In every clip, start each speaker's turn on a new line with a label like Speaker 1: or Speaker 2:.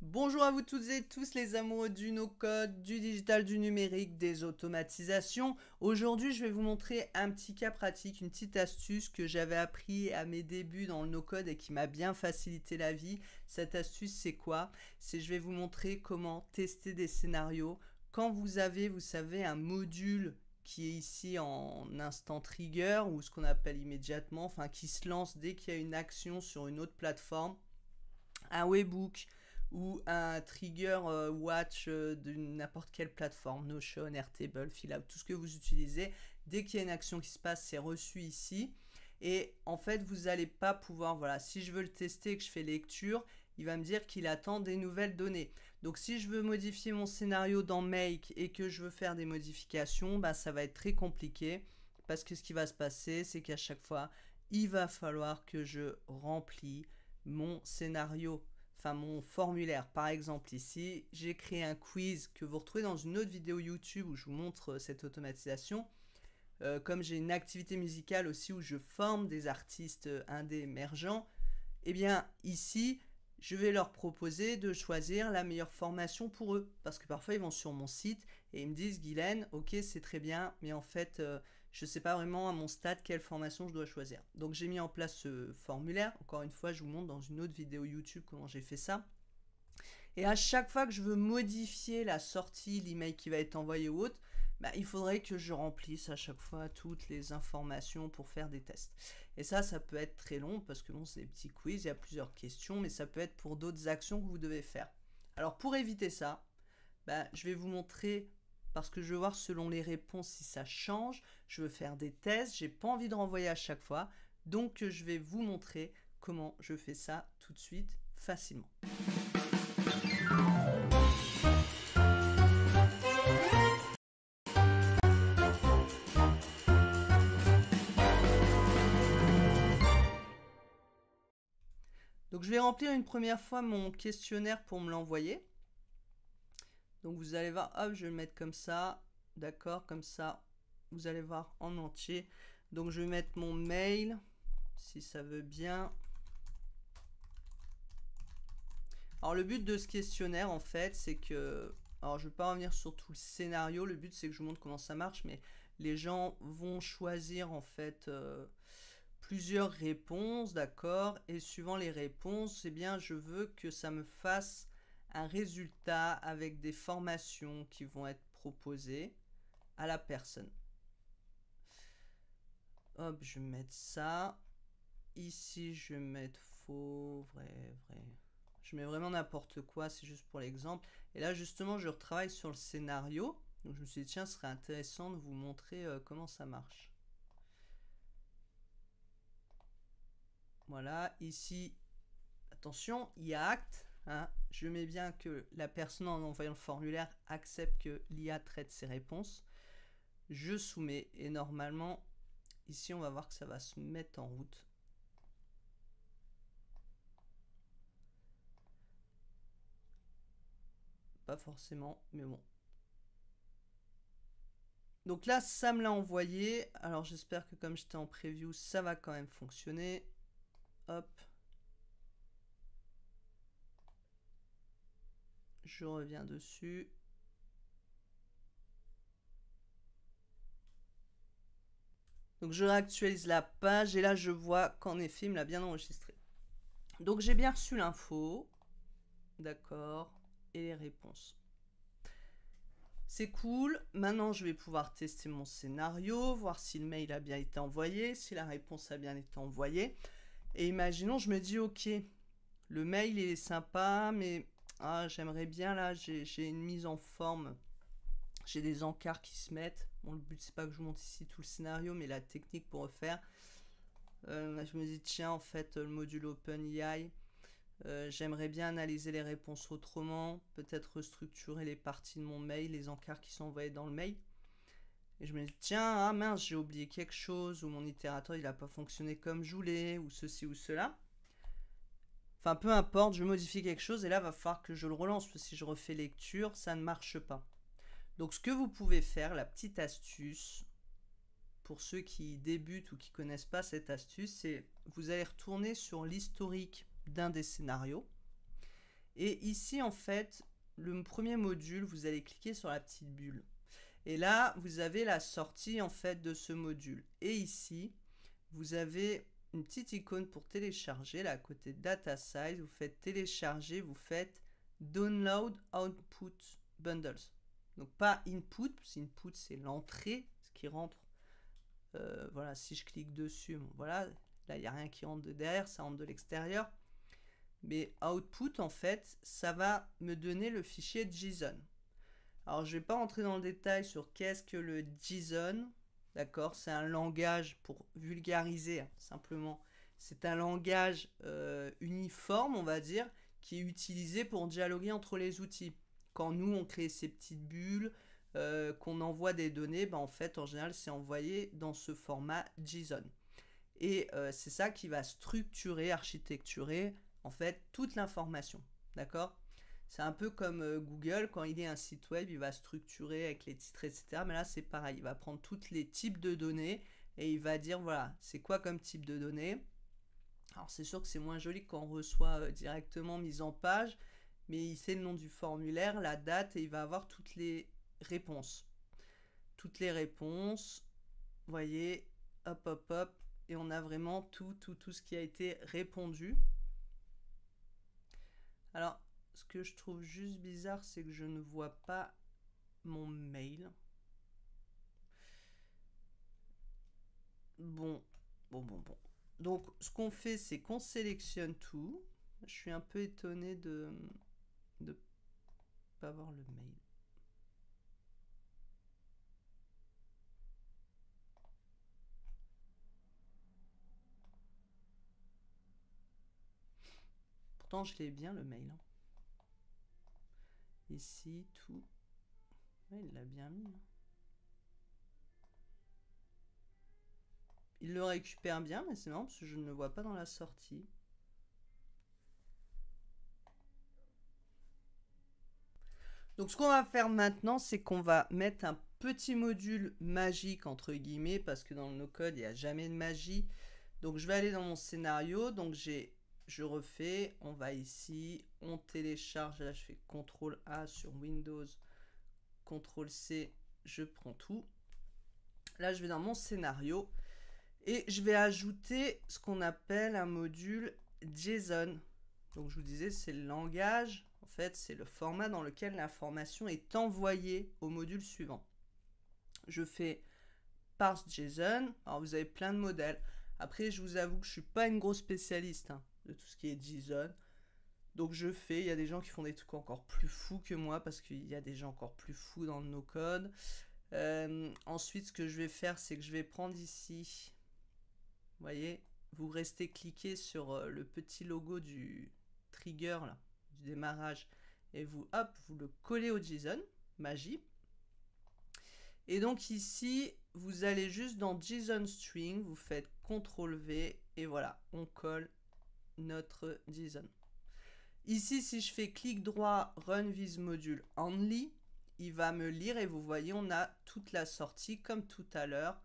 Speaker 1: Bonjour à vous toutes et tous les amoureux du no-code, du digital, du numérique, des automatisations. Aujourd'hui, je vais vous montrer un petit cas pratique, une petite astuce que j'avais appris à mes débuts dans le no-code et qui m'a bien facilité la vie. Cette astuce, c'est quoi? Je vais vous montrer comment tester des scénarios. Quand vous avez, vous savez, un module qui est ici en instant trigger ou ce qu'on appelle immédiatement, enfin qui se lance dès qu'il y a une action sur une autre plateforme, un webhook ou un trigger watch de n'importe quelle plateforme, Notion, Airtable, Filout, tout ce que vous utilisez. Dès qu'il y a une action qui se passe, c'est reçu ici. Et en fait, vous n'allez pas pouvoir, voilà, si je veux le tester et que je fais lecture, il va me dire qu'il attend des nouvelles données. Donc si je veux modifier mon scénario dans Make et que je veux faire des modifications, bah, ça va être très compliqué parce que ce qui va se passer, c'est qu'à chaque fois, il va falloir que je remplis mon scénario, enfin mon formulaire. Par exemple ici, j'ai créé un quiz que vous retrouvez dans une autre vidéo YouTube où je vous montre cette automatisation. Comme j'ai une activité musicale aussi où je forme des artistes indés émergents, et bien ici, je vais leur proposer de choisir la meilleure formation pour eux. Parce que parfois, ils vont sur mon site et ils me disent, Guylaine, ok, c'est très bien, mais en fait, je ne sais pas vraiment à mon stade quelle formation je dois choisir. Donc, j'ai mis en place ce formulaire. Encore une fois, je vous montre dans une autre vidéo YouTube comment j'ai fait ça. Et à chaque fois que je veux modifier la sortie, l'email qui va être envoyé ou autre, bah, il faudrait que je remplisse à chaque fois toutes les informations pour faire des tests. Et ça peut être très long parce que bon, c'est des petits quiz, il y a plusieurs questions, mais ça peut être pour d'autres actions que vous devez faire. Alors pour éviter ça, bah, je vais vous montrer, parce que je veux voir selon les réponses si ça change, je veux faire des tests, j'ai pas envie de renvoyer à chaque fois, donc je vais vous montrer comment je fais ça tout de suite facilement. Donc je vais remplir une première fois mon questionnaire pour me l'envoyer. Donc vous allez voir, hop, je vais le mettre comme ça, d'accord, comme ça, vous allez voir en entier. Donc je vais mettre mon mail, si ça veut bien. Alors le but de ce questionnaire en fait, c'est que, alors je ne vais pas revenir sur tout le scénario, le but c'est que je vous montre comment ça marche, mais les gens vont choisir en fait plusieurs réponses, d'accord, et suivant les réponses, eh bien je veux que ça me fasse un résultat avec des formations qui vont être proposées à la personne. Hop, je vais mettre ça. Ici, je vais mettre faux, vrai, vrai. Je mets vraiment n'importe quoi, c'est juste pour l'exemple. Et là, justement, je retravaille sur le scénario. Donc, je me suis dit, tiens, ce serait intéressant de vous montrer comment ça marche. Voilà, ici, attention, il y a acte. Hein, je mets bien que la personne en envoyant le formulaire accepte que l'IA traite ses réponses. Je soumets et normalement, ici, on va voir que ça va se mettre en route. Pas forcément, mais bon. Donc là, ça me l'a envoyé. Alors j'espère que comme j'étais en preview, ça va quand même fonctionner. Hop. Je reviens dessus. Donc je réactualise la page et là je vois qu'en effet il me l'a bien enregistré. Donc j'ai bien reçu l'info. D'accord. Et les réponses. C'est cool. Maintenant je vais pouvoir tester mon scénario, voir si le mail a bien été envoyé, si la réponse a bien été envoyée. Et imaginons, je me dis ok, le mail est sympa, mais j'aimerais bien là, j'ai une mise en forme. J'ai des encarts qui se mettent. Bon, le but, c'est pas que je vous montre ici tout le scénario, mais la technique pour refaire. Je me dis, tiens, en fait, le module OpenAI, j'aimerais bien analyser les réponses autrement, peut-être restructurer les parties de mon mail, les encarts qui sont envoyés dans le mail. Et je me dis, tiens, mince, j'ai oublié quelque chose, ou mon itérateur, il n'a pas fonctionné comme je voulais, ou ceci ou cela. Enfin, peu importe, je modifie quelque chose, et là, il va falloir que je le relance, parce que si je refais lecture, ça ne marche pas. Donc ce que vous pouvez faire, la petite astuce, pour ceux qui débutent ou qui ne connaissent pas cette astuce, c'est vous allez retourner sur l'historique d'un des scénarios Et ici, en fait, le premier module, vous allez cliquer sur la petite bulle. Et là, vous avez la sortie, en fait, de ce module. Et ici, vous avez une petite icône pour télécharger. Là, à côté de Data Size, vous faites télécharger, vous faites Download Output Bundles. Donc, pas Input, parce que Input, c'est l'entrée, ce qui rentre. Voilà, si je clique dessus, bon, voilà, là, il n'y a rien qui rentre de derrière, ça rentre de l'extérieur. Mais output, en fait, ça va me donner le fichier JSON. Alors, je ne vais pas rentrer dans le détail sur qu'est-ce que le JSON. D'accord, c'est un langage pour vulgariser, simplement. C'est un langage uniforme, on va dire, qui est utilisé pour dialoguer entre les outils. Quand nous, on crée ces petites bulles, qu'on envoie des données, ben, en fait, en général, c'est envoyé dans ce format JSON. Et c'est ça qui va structurer, architecturer, en fait, toute l'information. D'accord? C'est un peu comme Google, quand il est un site web, il va structurer avec les titres, etc. Mais là, c'est pareil, il va prendre tous les types de données et il va dire, voilà, c'est quoi comme type de données. Alors, c'est sûr que c'est moins joli quand on reçoit directement mise en page, mais il sait le nom du formulaire, la date, et il va avoir toutes les réponses. Toutes les réponses, vous voyez, hop, hop, hop, et on a vraiment tout ce qui a été répondu. Alors, ce que je trouve juste bizarre, c'est que je ne vois pas mon mail. Bon. Donc, ce qu'on fait, c'est qu'on sélectionne tout. Je suis un peu étonné de ne pas voir le mail. Pourtant, je l'ai bien, le mail. Hein. Ici, tout. Ouais, il l'a bien mis. Hein. Il le récupère bien, mais c'est marrant parce que je ne le vois pas dans la sortie. Donc ce qu'on va faire maintenant, c'est qu'on va mettre un petit module magique entre guillemets, parce que dans le no-code, il n'y a jamais de magie. Donc je vais aller dans mon scénario, donc je refais, on va ici, on télécharge, là je fais CTRL A sur Windows, CTRL C, je prends tout. Là je vais dans mon scénario et je vais ajouter ce qu'on appelle un module JSON. Donc je vous disais, c'est le langage, en fait c'est le format dans lequel l'information est envoyée au module suivant. Je fais parse JSON, alors vous avez plein de modèles. Après je vous avoue que je suis pas une grosse spécialiste de tout ce qui est JSON. Donc je fais, il y a des gens qui font des trucs encore plus fous que moi, parce qu'il y a des gens encore plus fous dans le no-code. Ensuite ce que je vais faire, c'est que je vais prendre ici, vous voyez, vous restez cliqué sur le petit logo du trigger là, du démarrage, et vous hop, vous le collez au JSON, magie. Et donc ici, vous allez juste dans JSON string, vous faites CTRL V, et voilà, on colle notre JSON. Ici, si je fais clic droit, Run with Module Only, il va me lire et vous voyez, on a toute la sortie comme tout à l'heure,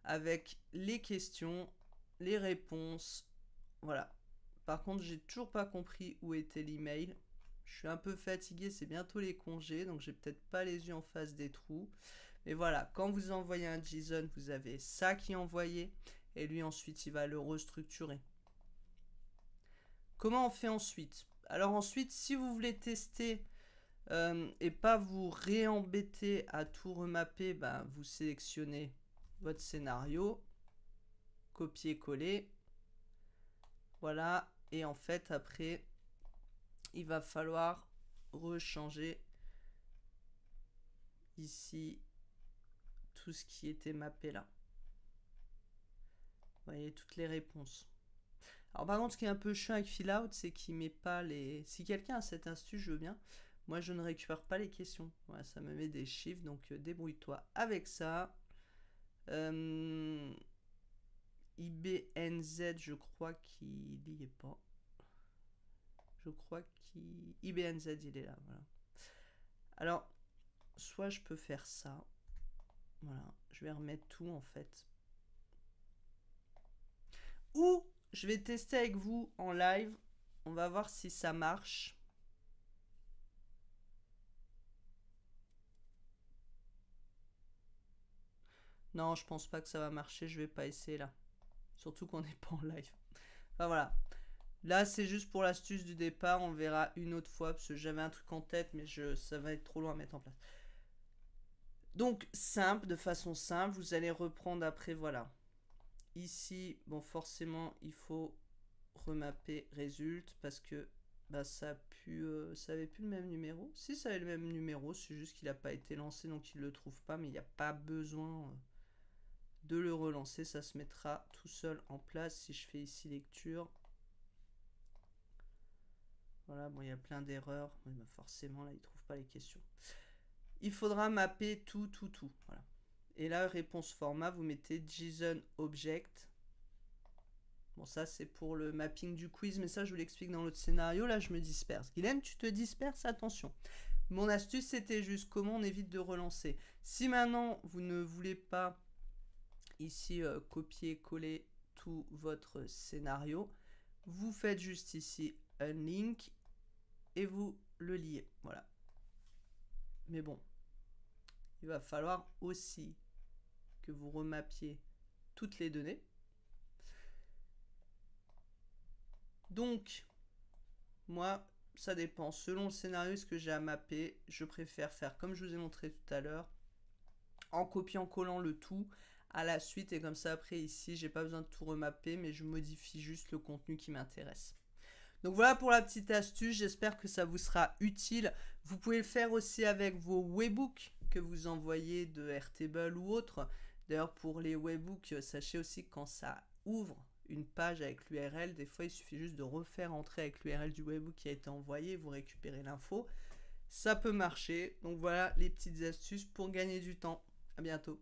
Speaker 1: avec les questions, les réponses, voilà. Par contre, j'ai toujours pas compris où était l'email. Je suis un peu fatigué, c'est bientôt les congés, donc j'ai peut-être pas les yeux en face des trous. Mais voilà, quand vous envoyez un JSON, vous avez ça qui est envoyé, et lui ensuite, il va le restructurer. Comment on fait ensuite? Alors ensuite, si vous voulez tester et pas vous réembêter à tout remapper, ben, vous sélectionnez votre scénario, copier-coller, voilà, et en fait après, il va falloir rechanger ici tout ce qui était mappé là. Vous voyez toutes les réponses. Alors par contre, ce qui est un peu chiant avec Fillout, c'est qu'il met pas les... Si quelqu'un a cette astuce, je veux bien. Moi, je ne récupère pas les questions. Voilà, ça me met des chiffres, donc débrouille-toi avec ça. IBNZ, je crois qu'il n'y est pas. Je crois qu'il... IBNZ, il est là, voilà. Alors, soit je peux faire ça. Voilà, je vais remettre tout en fait. Ou je vais tester avec vous en live. On va voir si ça marche. Non, je pense pas que ça va marcher, je vais pas essayer là. Surtout qu'on n'est pas en live. Enfin voilà. Là, c'est juste pour l'astuce du départ, on verra une autre fois, parce que j'avais un truc en tête, mais ça va être trop loin à mettre en place. Donc, simple, de façon simple, vous allez reprendre après, voilà. Ici, bon, forcément, il faut remapper résulte, parce que bah, ça avait plus le même numéro. Si, ça avait le même numéro, c'est juste qu'il n'a pas été lancé, donc il ne le trouve pas, mais il n'y a pas besoin de le relancer, ça se mettra tout seul en place. Si je fais ici lecture, voilà, bon, il y a plein d'erreurs, oui, bah forcément, là, il ne trouve pas les questions. Il faudra mapper tout, voilà. Et là, réponse format, vous mettez JSON Object. Bon, ça, c'est pour le mapping du quiz, mais ça, je vous l'explique dans l'autre scénario. Là, je me disperse. Guylaine, tu te disperses, attention. Mon astuce, c'était juste comment on évite de relancer. Si maintenant, vous ne voulez pas ici copier-coller tout votre scénario, vous faites juste ici un link et vous le liez. Voilà. Mais bon, il va falloir aussi que vous remappiez toutes les données. Donc, moi, ça dépend. Selon le scénario, ce que j'ai à mapper, je préfère faire comme je vous ai montré tout à l'heure, en copiant-collant le tout à la suite. Et comme ça, après, ici, j'ai pas besoin de tout remapper, mais je modifie juste le contenu qui m'intéresse. Donc voilà pour la petite astuce, j'espère que ça vous sera utile. Vous pouvez le faire aussi avec vos webbooks que vous envoyez de Airtable ou autre. D'ailleurs pour les webbooks, sachez aussi que quand ça ouvre une page avec l'URL, des fois il suffit juste de refaire entrer avec l'URL du webbook qui a été envoyé, vous récupérez l'info. Ça peut marcher, donc voilà les petites astuces pour gagner du temps. À bientôt.